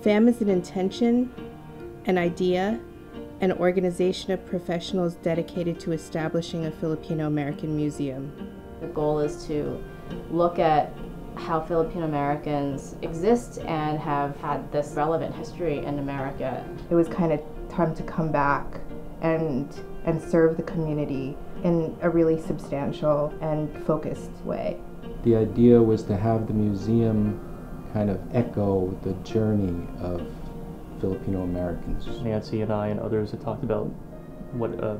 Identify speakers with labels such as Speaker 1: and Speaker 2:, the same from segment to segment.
Speaker 1: FAM is an intention, an idea, an organization of professionals dedicated to establishing a Filipino-American museum.
Speaker 2: The goal is to look at how Filipino Americans exist and have had this relevant history in America.
Speaker 1: It was kind of time to come back and serve the community in a really substantial and focused way.
Speaker 3: The idea was to have the museum kind of echo the journey of Filipino Americans.
Speaker 4: Nancy and I and others had talked about what a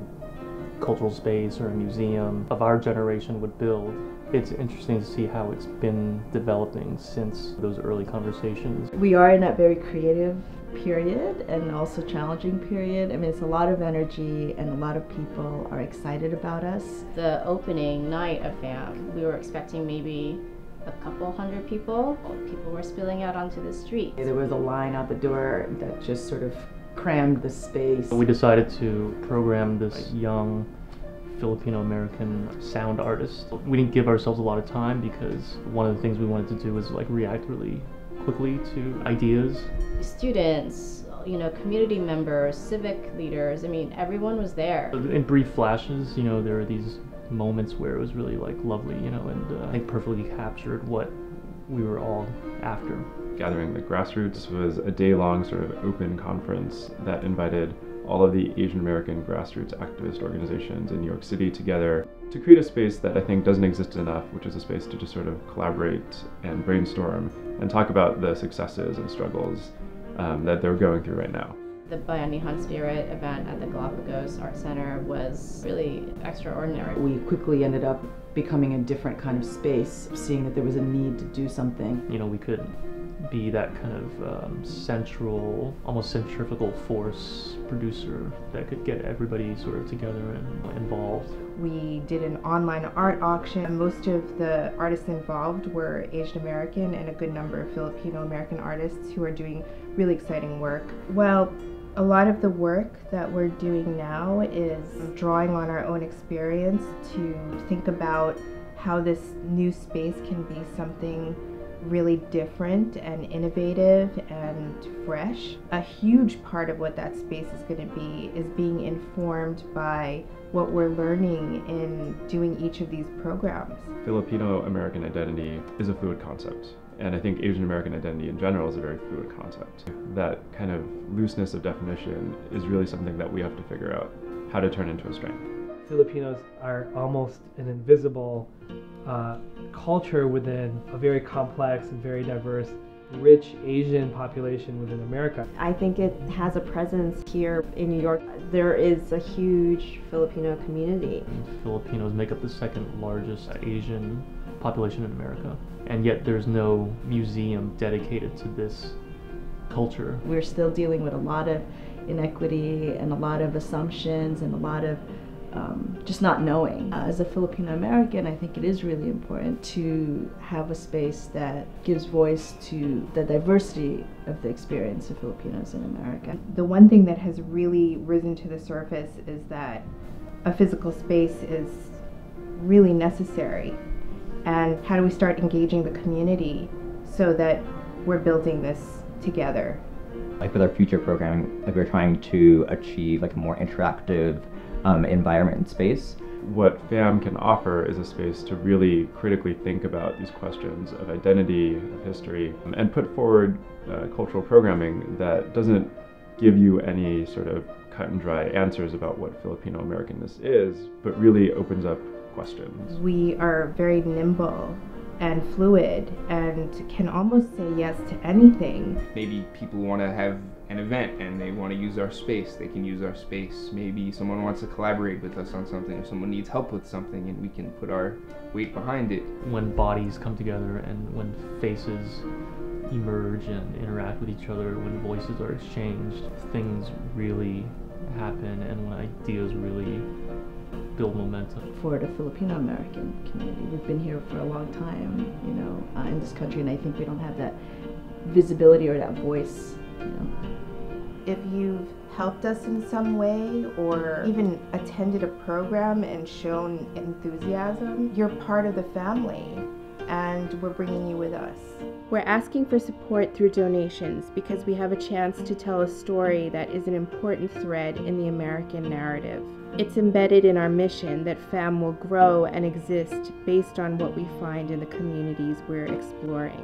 Speaker 4: cultural space or a museum of our generation would build. It's interesting to see how it's been developing since those early conversations.
Speaker 5: We are in that very creative period and also challenging period. I mean, it's a lot of energy and a lot of people are excited about us.
Speaker 2: The opening night of FAM, we were expecting maybe a couple hundred people. People were spilling out onto the street.
Speaker 5: There was a line out the door that just sort of crammed the space.
Speaker 4: We decided to program this young Filipino-American sound artist. We didn't give ourselves a lot of time because one of the things we wanted to do was react really quickly to ideas.
Speaker 2: Students, community members, civic leaders, I mean, everyone was there.
Speaker 4: In brief flashes, there were these moments where it was really lovely, and I think perfectly captured what we were all after.
Speaker 6: Gathering the Grassroots was a day-long sort of open conference that invited all of the Asian American grassroots activist organizations in New York City together to create a space that I think doesn't exist enough, which is a space to just sort of collaborate and brainstorm and talk about the successes and struggles that they're going through right now.
Speaker 2: The Bayanihan Spirit event at the Galapagos Art Center was really extraordinary.
Speaker 5: We quickly ended up becoming a different kind of space, seeing that there was a need to do something.
Speaker 4: We could be that kind of central, almost centrifugal force producer that could get everybody sort of together and involved.
Speaker 1: We did an online art auction. Most of the artists involved were Asian American and a good number of Filipino American artists who are doing really exciting work. Well, a lot of the work that we're doing now is drawing on our own experience to think about how this new space can be something really different and innovative and fresh. A huge part of what that space is going to be is being informed by what we're learning in doing each of these programs.
Speaker 6: Filipino American identity is a fluid concept, and I think Asian American identity in general is a very fluid concept. That kind of looseness of definition is really something that we have to figure out how to turn into a strength.
Speaker 7: Filipinos are almost an invisible culture within a very complex and very diverse, rich Asian population within America.
Speaker 8: I think it has a presence here in New York. There is a huge Filipino community.
Speaker 4: Filipinos make up the second largest Asian population in America, and yet there's no museum dedicated to this culture.
Speaker 5: We're still dealing with a lot of inequity and a lot of assumptions and a lot of just not knowing. As a Filipino American, I think it is really important to have a space that gives voice to the diversity of the experience of Filipinos in America.
Speaker 1: The one thing that has really risen to the surface is that a physical space is really necessary. And how do we start engaging the community so that we're building this together?
Speaker 9: With our future programming, we're trying to achieve a more interactive environment and space.
Speaker 6: What FAM can offer is a space to really critically think about these questions of identity, of history, and put forward cultural programming that doesn't give you any sort of cut and dry answers about what Filipino Americanness is, but really opens up questions.
Speaker 1: We are very nimble and fluid and can almost say yes to anything.
Speaker 10: Maybe people want to have an event and they want to use our space, they can use our space. Maybe someone wants to collaborate with us on something, or someone needs help with something, and we can put our weight behind it.
Speaker 4: When bodies come together and when faces emerge and interact with each other, when voices are exchanged, things really happen, and when ideas really build momentum.
Speaker 5: For the Filipino American community, we've been here for a long time, in this country, and I think we don't have that visibility or that voice,
Speaker 1: If you've helped us in some way or even attended a program and shown enthusiasm, you're part of the family. and we're bringing you with us. We're asking for support through donations because we have a chance to tell a story that is an important thread in the American narrative. It's embedded in our mission that FAM will grow and exist based on what we find in the communities we're exploring.